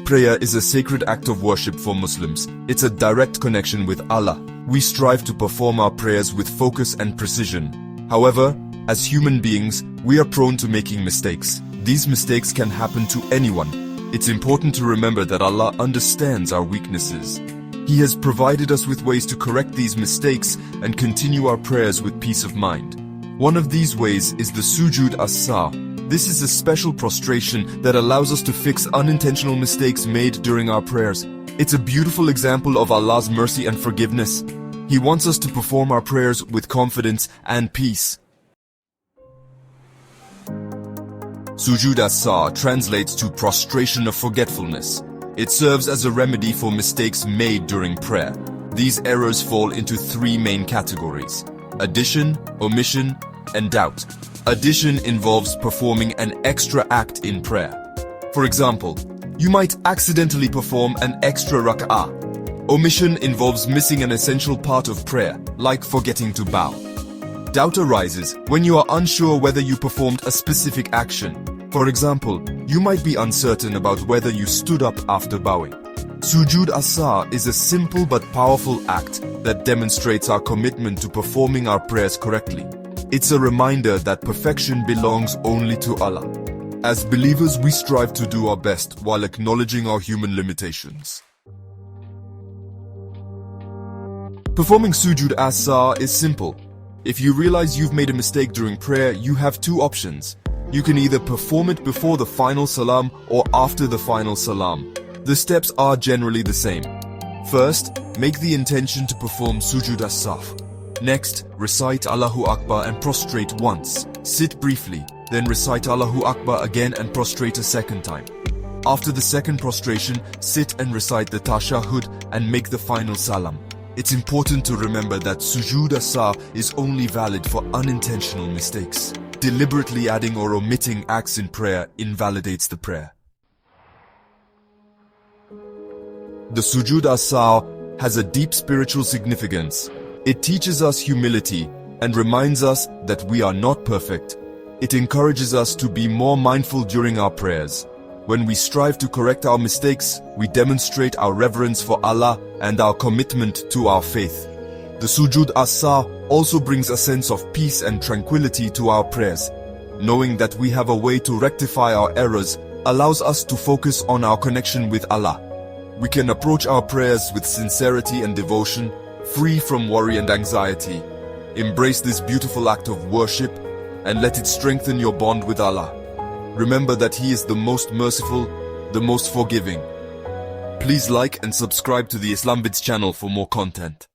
Prayer is a sacred act of worship for Muslims. It's a direct connection with Allah. We strive to perform our prayers with focus and precision. However, as human beings, we are prone to making mistakes. These mistakes can happen to anyone. It's important to remember that Allah understands our weaknesses. He has provided us with ways to correct these mistakes and continue our prayers with peace of mind. One of these ways is the Sujud As-Sahw. This is a special prostration that allows us to fix unintentional mistakes made during our prayers. It's a beautiful example of Allah's mercy and forgiveness. He wants us to perform our prayers with confidence and peace. Sujud As-Sahw translates to prostration of forgetfulness. It serves as a remedy for mistakes made during prayer. These errors fall into three main categories: addition, omission, and doubt. Addition involves performing an extra act in prayer. For example, you might accidentally perform an extra rak'ah. Omission involves missing an essential part of prayer, like forgetting to bow. Doubt arises when you are unsure whether you performed a specific action. For example, you might be uncertain about whether you stood up after bowing. Sujud As-Sahw is a simple but powerful act that demonstrates our commitment to performing our prayers correctly. It's a reminder that perfection belongs only to Allah. As believers, we strive to do our best while acknowledging our human limitations. Performing Sujud As-Sahw is simple. If you realize you've made a mistake during prayer, you have two options. You can either perform it before the final salam or after the final salam. The steps are generally the same. First, make the intention to perform Sujud As-Sahw. Next, recite Allahu Akbar and prostrate once. Sit briefly, then recite Allahu Akbar again and prostrate a second time. After the second prostration, sit and recite the Tashahhud and make the final salam. It's important to remember that Sujud As-Sahw is only valid for unintentional mistakes. Deliberately adding or omitting acts in prayer invalidates the prayer. The Sujud As-Sahw has a deep spiritual significance. It teaches us humility and reminds us that we are not perfect. It encourages us to be more mindful during our prayers. When we strive to correct our mistakes, we demonstrate our reverence for Allah and our commitment to our faith. The Sujud As-Sahw also brings a sense of peace and tranquility to our prayers. Knowing that we have a way to rectify our errors allows us to focus on our connection with Allah. We can approach our prayers with sincerity and devotion, free from worry and anxiety. Embrace this beautiful act of worship and let it strengthen your bond with Allah. Remember that He is the most merciful, the most forgiving. Please like and subscribe to the Islamvids channel for more content.